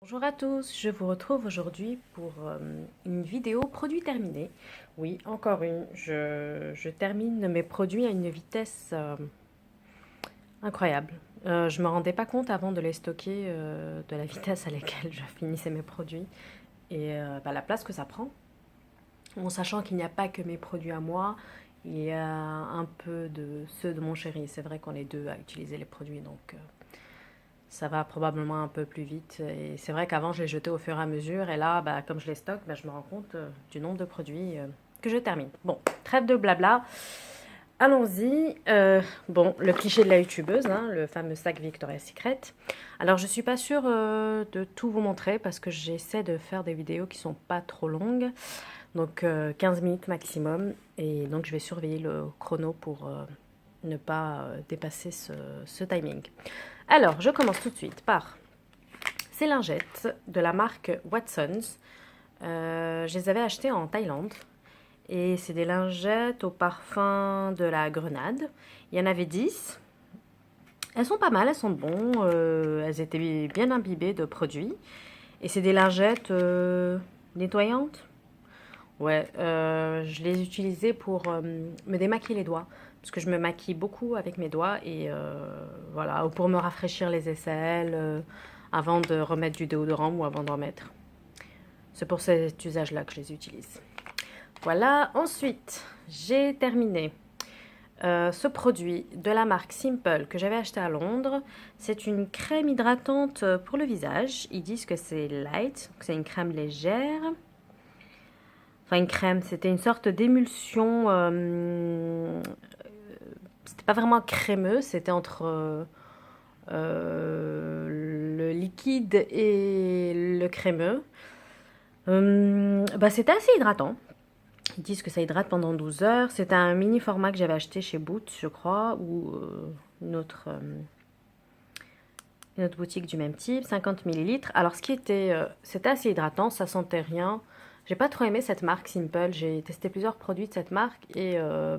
Bonjour à tous, je vous retrouve aujourd'hui pour une vidéo produit terminé. Oui, encore une, je termine mes produits à une vitesse incroyable. Je ne me rendais pas compte avant de les stocker de la vitesse à laquelle je finissais mes produits et la place que ça prend. En sachant qu'il n'y a pas que mes produits à moi, il y a un peu de ceux de mon chéri. C'est vrai qu'on est deux à utiliser les produits, donc ça va probablement un peu plus vite. Et c'est vrai qu'avant, je les jetais au fur et à mesure. Et là, comme je les stocke, je me rends compte du nombre de produits que je termine. Bon, trêve de blabla. Allons-y. Bon, le cliché de la youtubeuse, hein, le fameux sac Victoria's Secret. Alors, je suis pas sûre de tout vous montrer parce que j'essaie de faire des vidéos qui sont pas trop longues. Donc, 15 minutes maximum. Et donc, je vais surveiller le chrono pour ne pas dépasser ce timing. Alors, je commence tout de suite par ces lingettes de la marque Watsons. Je les avais achetées en Thaïlande. Et c'est des lingettes au parfum de la grenade. Il y en avait 10. Elles sont pas mal, elles sont bonnes. Elles étaient bien imbibées de produits. Et c'est des lingettes nettoyantes. Ouais, je les utilisais pour me démaquiller les doigts. Parce que je me maquille beaucoup avec mes doigts et voilà, ou pour me rafraîchir les aisselles avant de remettre du déodorant ou avant d'en mettre. C'est pour cet usage-là que je les utilise. Voilà, ensuite, j'ai terminé ce produit de la marque Simple que j'avais acheté à Londres. C'est une crème hydratante pour le visage. Ils disent que c'est light, que c'est une crème légère. Enfin, une crème, c'était une sorte d'émulsion. C'était pas vraiment crémeux, c'était entre le liquide et le crémeux. C'était assez hydratant. Ils disent que ça hydrate pendant 12 heures. C'est un mini format que j'avais acheté chez Boots, je crois, ou une autre boutique du même type, 50 millilitres. Alors, c'était assez hydratant, ça sentait rien. J'ai pas trop aimé cette marque Simple. J'ai testé plusieurs produits de cette marque et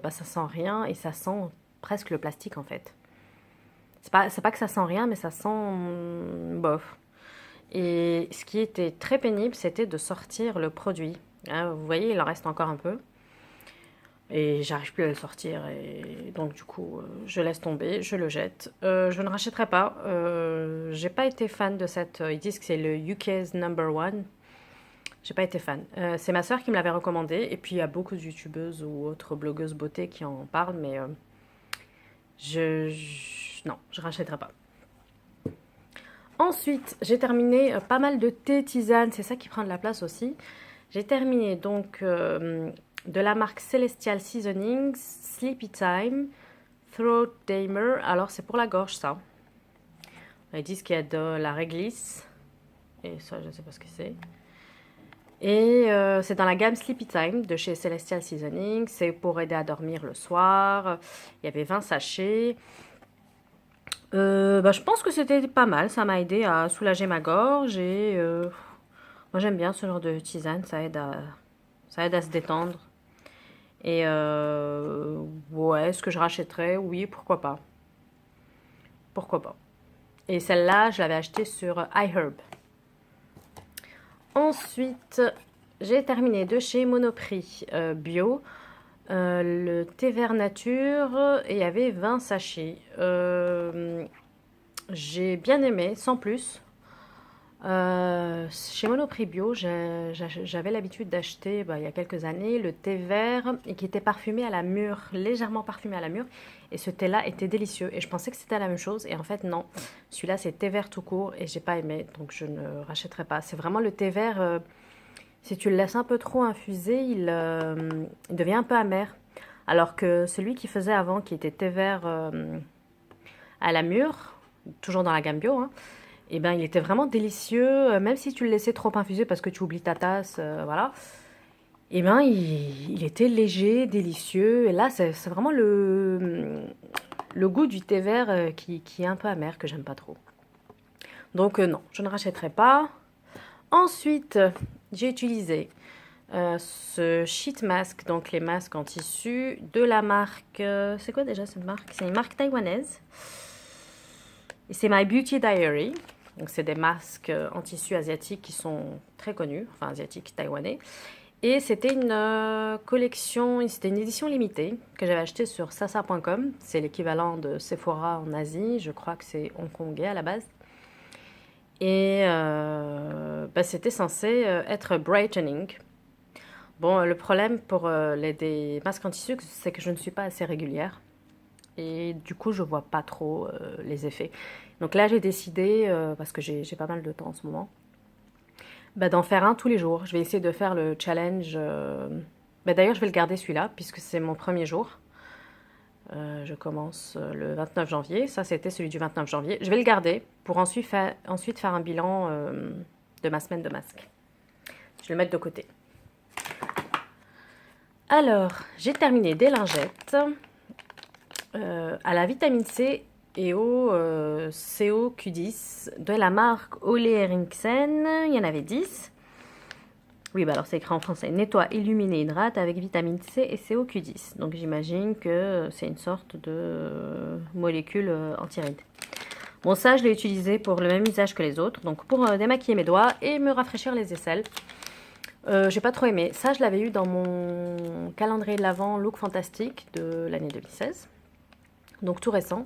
ça sent rien et ça sent presque le plastique en fait. C'est pas que ça sent rien, mais ça sent bof. Et ce qui était très pénible, c'était de sortir le produit. Hein, vous voyez, il en reste encore un peu. Et j'arrive plus à le sortir. Et donc, du coup, je laisse tomber, je le jette. Je ne rachèterai pas. J'ai pas été fan de cette. Ils disent que c'est le UK's number one. J'ai pas été fan. C'est ma soeur qui me l'avait recommandé. Et puis, il y a beaucoup de youtubeuses ou autres blogueuses beauté qui en parlent. Mais non, je rachèterai pas. Ensuite, j'ai terminé pas mal de thé tisane. C'est ça qui prend de la place aussi. J'ai terminé donc de la marque Celestial Seasonings, Sleepy Time, Throat Tamer. Alors, c'est pour la gorge, ça. Ils disent qu'il y a de la réglisse. Et ça, je ne sais pas ce que c'est. Et c'est dans la gamme Sleepy Time de chez Celestial Seasonings. C'est pour aider à dormir le soir. Il y avait 20 sachets. Je pense que c'était pas mal. Ça m'a aidé à soulager ma gorge. Et moi, j'aime bien ce genre de tisane. Ça aide à se détendre. Et ouais, est-ce que je rachèterais? Oui, pourquoi pas. Pourquoi pas. Et celle-là, je l'avais achetée sur iHerb. Ensuite, j'ai terminé de chez Monoprix Bio. Le thé vert nature, et il y avait 20 sachets. J'ai bien aimé, sans plus. Chez Monoprix Bio, j'avais l'habitude d'acheter il y a quelques années le thé vert et qui était parfumé à la mûre, légèrement parfumé à la mûre. Et ce thé-là était délicieux et je pensais que c'était la même chose. Et en fait, non. Celui-là, c'est thé vert tout court et j'ai pas aimé, donc je ne rachèterai pas. C'est vraiment le thé vert, si tu le laisses un peu trop infuser, il devient un peu amer. Alors que celui qui faisait avant, qui était thé vert à la mûre, toujours dans la gamme bio, hein, et il était vraiment délicieux, même si tu le laissais trop infuser parce que tu oublies ta tasse, voilà. Il était léger, délicieux. Et là, c'est vraiment le goût du thé vert qui est un peu amer, que j'aime pas trop. Donc non, je ne rachèterai pas. Ensuite, j'ai utilisé ce sheet mask, donc les masques en tissu de la marque... c'est quoi déjà cette marque? C'est une marque taïwanaise. Et c'est My Beauty Diary. Donc c'est des masques en tissu asiatique qui sont très connus, enfin asiatiques, taïwanais. Et c'était une collection, c'était une édition limitée que j'avais achetée sur sasa.com. C'est l'équivalent de Sephora en Asie, je crois que c'est hongkongais à la base. Et c'était censé être brightening. Bon, le problème pour des masques en tissu, c'est que je ne suis pas assez régulière. Et du coup, je vois pas trop les effets. Donc là, j'ai décidé, parce que j'ai pas mal de temps en ce moment, d'en faire un tous les jours. Je vais essayer de faire le challenge. D'ailleurs, je vais le garder celui-là, puisque c'est mon premier jour. Je commence le 29 janvier. Ça, c'était celui du 29 janvier. Je vais le garder pour ensuite faire un bilan de ma semaine de masque. Je vais le mettre de côté. Alors, j'ai terminé des lingettes à la vitamine C et au CoQ10 de la marque Ole Henriksen. Il y en avait 10. Oui, alors c'est écrit en français. Nettoie, illumine et hydrate avec vitamine C et CoQ10. Donc j'imagine que c'est une sorte de molécule anti-rides. Bon, ça, je l'ai utilisé pour le même usage que les autres. Donc pour démaquiller mes doigts et me rafraîchir les aisselles. J'ai pas trop aimé. Ça, je l'avais eu dans mon calendrier de l'Avent Look Fantastique de l'année 2016. Donc tout récent.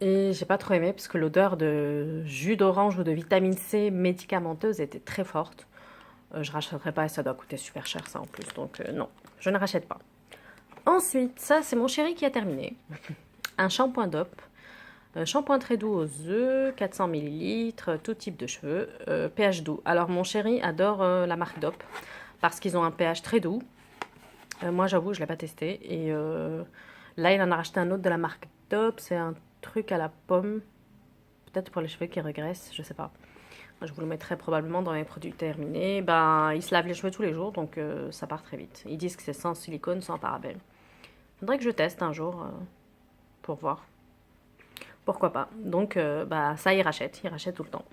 Et j'ai pas trop aimé parce que l'odeur de jus d'orange ou de vitamine C médicamenteuse était très forte. Je rachèterai pas et ça doit coûter super cher ça en plus. Donc non, je ne rachète pas. Ensuite, ça c'est mon chéri qui a terminé. Un shampoing DOP. Shampoing très doux aux œufs, 400 ml, tout type de cheveux, pH doux. Alors mon chéri adore la marque DOP parce qu'ils ont un pH très doux. Moi j'avoue, je ne l'ai pas testé. Et là, il en a racheté un autre de la marque DOP. C'est un truc à la pomme. Peut-être pour les cheveux qui régressent, je sais pas. Je vous le mettrai probablement dans mes produits terminés. Il se lave les cheveux tous les jours, donc ça part très vite. Ils disent que c'est sans silicone, sans parabènes. Faudrait que je teste un jour pour voir. Pourquoi pas. Donc ça, il rachète tout le temps.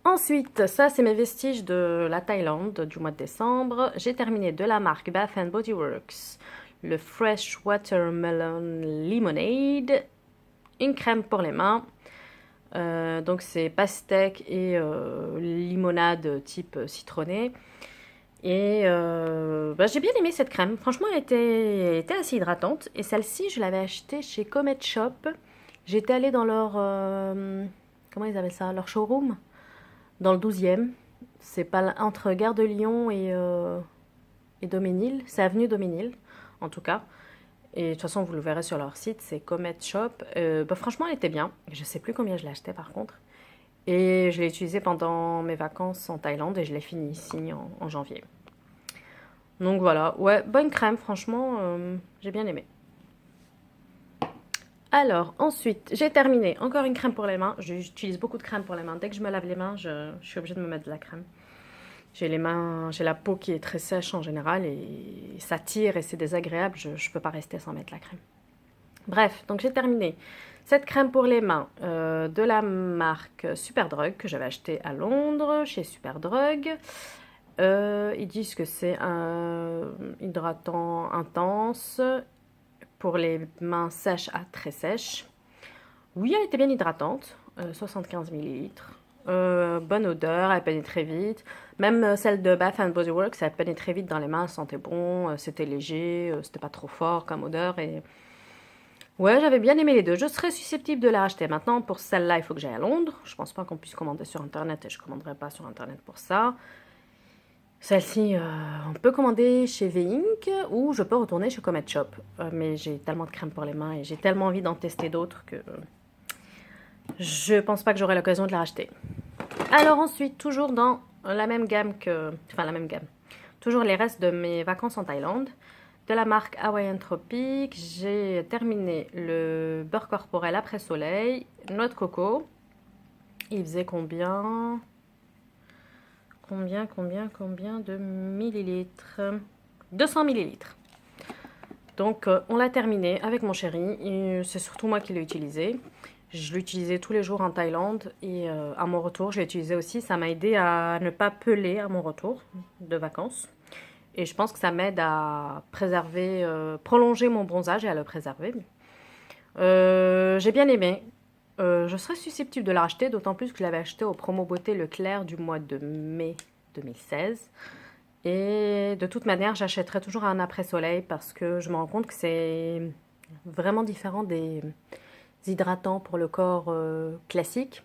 Ensuite, ça c'est mes vestiges de la Thaïlande du mois de décembre. J'ai terminé de la marque Bath Body Works le Fresh Watermelon Lemonade, une crème pour les mains. Donc c'est pastèque et limonade type citronné. Et j'ai bien aimé cette crème. Franchement, elle était assez hydratante. Et celle-ci, je l'avais achetée chez Comet Shop. J'étais allée dans leur... comment ils appellent ça? Leur showroom. Dans le 12e. C'est pas entre Gare de Lyon et Daumesnil. C'est avenue Daumesnil, en tout cas. Et de toute façon, vous le verrez sur leur site. C'est Comet Shop. Franchement, elle était bien. Je sais plus combien je l'ai acheté par contre. Et je l'ai utilisé pendant mes vacances en Thaïlande et je l'ai fini ici en janvier. Donc voilà, ouais, bonne crème, franchement, j'ai bien aimé. Alors, ensuite, j'ai terminé. Encore une crème pour les mains. J'utilise beaucoup de crème pour les mains. Dès que je me lave les mains, je suis obligée de me mettre de la crème. J'ai la peau qui est très sèche en général et ça tire et c'est désagréable. Je ne peux pas rester sans mettre la crème. Bref, donc j'ai terminé. Cette crème pour les mains de la marque Superdrug que j'avais acheté à Londres chez Superdrug. Ils disent que c'est un hydratant intense pour les mains sèches à très sèches. Oui, elle était bien hydratante, 75 ml. Bonne odeur, elle pénétrait vite. Même celle de Bath Body Works, elle pénétrait vite dans les mains, elle sentait bon, c'était léger, c'était pas trop fort comme odeur et... Ouais, j'avais bien aimé les deux. Je serais susceptible de la racheter. Maintenant, pour celle-là, il faut que j'aille à Londres. Je pense pas qu'on puisse commander sur Internet et je commanderai pas sur Internet pour ça. Celle-ci, on peut commander chez V-Ink ou je peux retourner chez Comet Shop. Mais j'ai tellement de crème pour les mains et j'ai tellement envie d'en tester d'autres que je pense pas que j'aurai l'occasion de la racheter. Alors ensuite, toujours dans la même gamme que... Enfin, la même gamme. Toujours les restes de mes vacances en Thaïlande. De la marque Hawaiian Tropic, j'ai terminé le beurre corporel après soleil, noix de coco. Il faisait combien de millilitres? 200 millilitres. Donc on l'a terminé avec mon chéri. C'est surtout moi qui l'ai utilisé. Je l'utilisais tous les jours en Thaïlande et à mon retour, je l'ai utilisé aussi. Ça m'a aidé à ne pas peler à mon retour de vacances. Et je pense que ça m'aide à prolonger mon bronzage et à le préserver. J'ai bien aimé. je serais susceptible de la racheter, d'autant plus que je l'avais acheté au promo beauté Leclerc du mois de mai 2016. Et de toute manière, j'achèterai toujours un après-soleil parce que je me rends compte que c'est vraiment différent des hydratants pour le corps classique.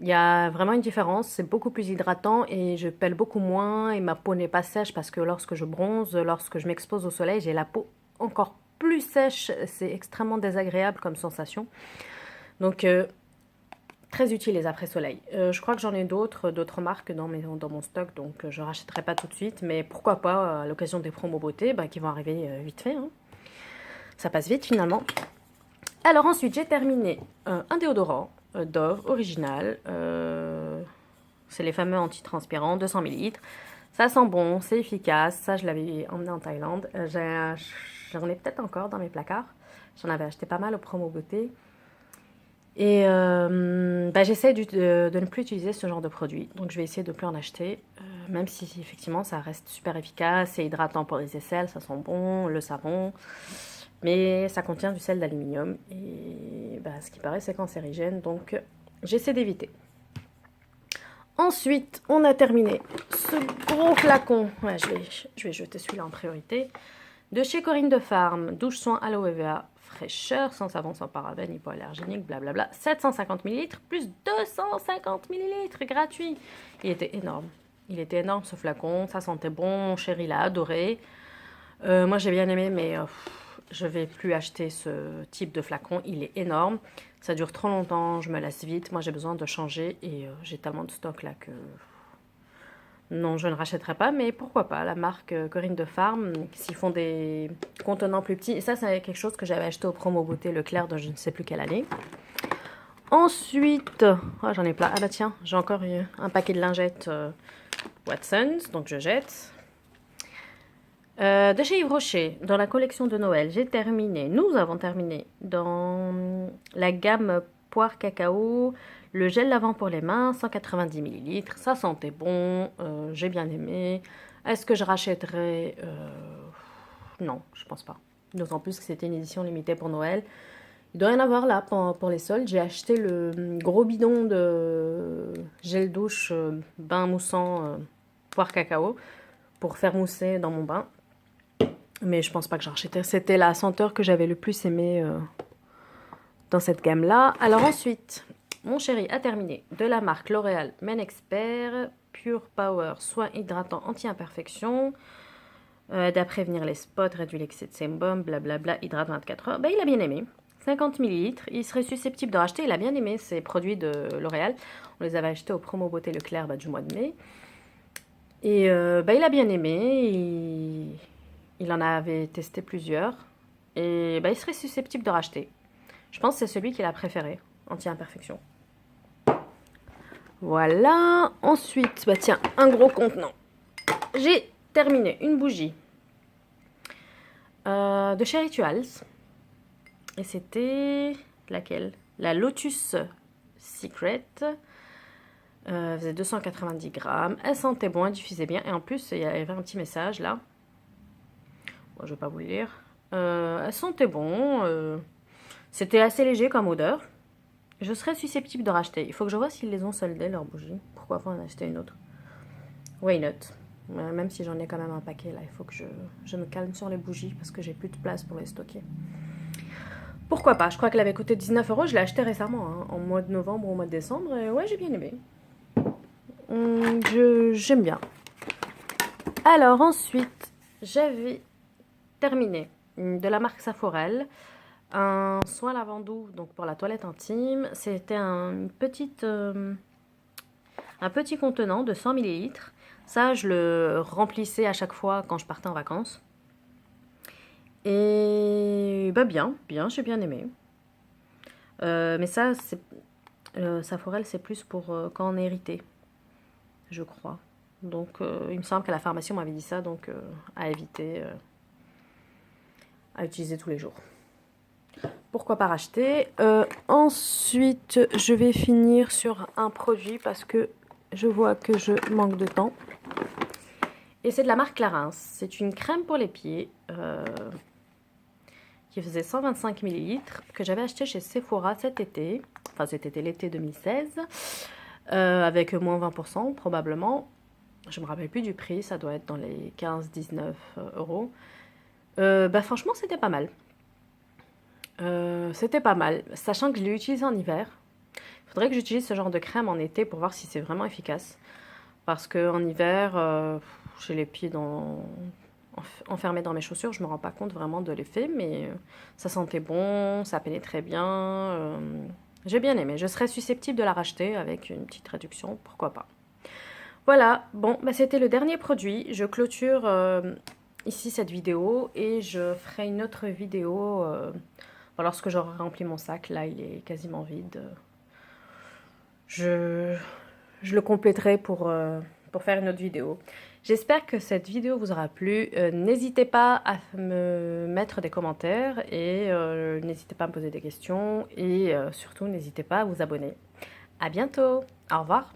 Il y a vraiment une différence, c'est beaucoup plus hydratant et je pèle beaucoup moins et ma peau n'est pas sèche parce que lorsque je bronze, lorsque je m'expose au soleil, j'ai la peau encore plus sèche. C'est extrêmement désagréable comme sensation. Donc, très utile les après-soleil. Je crois que j'en ai d'autres marques dans mon stock, donc je ne rachèterai pas tout de suite. Mais pourquoi pas à l'occasion des promos beauté qui vont arriver vite fait. Hein. Ça passe vite finalement. Alors ensuite, j'ai terminé un déodorant Dove original. C'est les fameux antitranspirants, 200 ml. Ça sent bon, c'est efficace. Ça, je l'avais emmené en Thaïlande. J'en ai peut-être encore dans mes placards. J'en avais acheté pas mal au promo beauté. Et j'essaie de ne plus utiliser ce genre de produit. Donc je vais essayer de ne plus en acheter. Même si effectivement ça reste super efficace. C'est hydratant pour les aisselles, ça sent bon, le savon. Mais ça contient du sel d'aluminium. Et ce qui paraît c'est cancérigène. Donc j'essaie d'éviter. Ensuite, on a terminé ce gros flacon. Ouais, je vais jeter celui-là en priorité. De chez Corinne de Farm, douche soin aloe vera fraîcheur, sans savon, sans parabènes, hypoallergénique, blablabla. 750 ml plus 250 ml gratuit. Il était énorme. Il était énorme ce flacon, ça sentait bon. Mon chéri l'a adoré. Moi j'ai bien aimé, mais je vais plus acheter ce type de flacon. Il est énorme. Ça dure trop longtemps, je me lasse vite. Moi j'ai besoin de changer et j'ai tellement de stock là que... Non, je ne rachèterai pas, mais pourquoi pas. La marque Corinne de Farm, s'ils font des contenants plus petits. Et ça, c'est quelque chose que j'avais acheté au promo beauté Leclerc de je ne sais plus quelle année. Ensuite, oh, j'en ai plein. Ah bah tiens, j'ai encore eu un paquet de lingettes Watsons, donc je jette. De chez Yves Rocher, dans la collection de Noël, nous avons terminé dans la gamme poire cacao, le gel lavant pour les mains, 190 ml, ça sentait bon, j'ai bien aimé. Est-ce que je rachèterais Non, je pense pas. D'autant plus que c'était une édition limitée pour Noël. Il doit y en avoir là pour les soldes. J'ai acheté le gros bidon de gel douche bain moussant poire cacao pour faire mousser dans mon bain. Mais je pense pas que j'en rachèterais. C'était la senteur que j'avais le plus aimée dans cette gamme-là. Alors ensuite, mon chéri a terminé de la marque L'Oréal Men Expert Pure Power Soin hydratant anti-imperfection. Aide à prévenir les spots, réduit l'excès de sébum, blablabla, hydrate 24 heures. Il a bien aimé. 50 ml. Il serait susceptible de racheter. Il a bien aimé ces produits de L'Oréal. On les avait achetés au promo beauté Leclerc du mois de mai. Et il a bien aimé. Il en avait testé plusieurs. Et il serait susceptible de racheter. Je pense que c'est celui qu'il a préféré. Anti-imperfection. Voilà. Ensuite, tiens, un gros contenant. J'ai terminé une bougie de chez Rituals. Et c'était laquelle? La Lotus Secret. Faisait 290 grammes. Elle sentait bon, elle diffusait bien. Et en plus, il y avait un petit message là. Bon, je vais pas vous le lire. Elle sentait bon. C'était assez léger comme odeur. Je serais susceptible de racheter. Il faut que je vois s'ils les ont soldés, leurs bougies. Pourquoi pas en acheter une autre? Why not? Même si j'en ai quand même un paquet là. Il faut que je me calme sur les bougies parce que j'ai plus de place pour les stocker. Pourquoi pas? Je crois qu'elle avait coûté 19 €. Je l'ai acheté récemment, hein, en mois de novembre ou au mois de décembre. Et ouais, j'ai bien aimé. J'aime bien. Alors ensuite, j'avais terminé de la marque Saforel un soin lavandou donc pour la toilette intime. C'était un petit contenant de 100 ml. Ça, je le remplissais à chaque fois quand je partais en vacances. Et bien, j'ai bien aimé. Mais ça, Saforel, c'est plus pour quand on est irrité, je crois. Donc, il me semble qu'à la pharmacie, on m'avait dit ça, donc à éviter, à utiliser tous les jours. Pourquoi pas racheter? Ensuite, je vais finir sur un produit parce que je vois que je manque de temps. Et c'est de la marque Clarins. C'est une crème pour les pieds qui faisait 125 millilitres que j'avais acheté chez Sephora cet été. Enfin, cet été, l'été 2016. Avec moins 20% probablement. Je me rappelle plus du prix, ça doit être dans les 15-19 euros. Bah franchement, c'était pas mal. C'était pas mal, sachant que je l'ai utilisé en hiver. Il faudrait que j'utilise ce genre de crème en été pour voir si c'est vraiment efficace. Parce qu'en hiver, j'ai les pieds enfermés dans mes chaussures, je me rends pas compte vraiment de l'effet, mais ça sentait bon, ça pénétrait bien. J'ai bien aimé. Je serais susceptible de la racheter avec une petite réduction, pourquoi pas. Voilà, bon, bah c'était le dernier produit. Je clôture ici cette vidéo et je ferai une autre vidéo lorsque j'aurai rempli mon sac. Là, il est quasiment vide. Je le compléterai pour faire une autre vidéo. J'espère que cette vidéo vous aura plu. N'hésitez pas à me mettre des commentaires et n'hésitez pas à me poser des questions et surtout n'hésitez pas à vous abonner. À bientôt. Au revoir.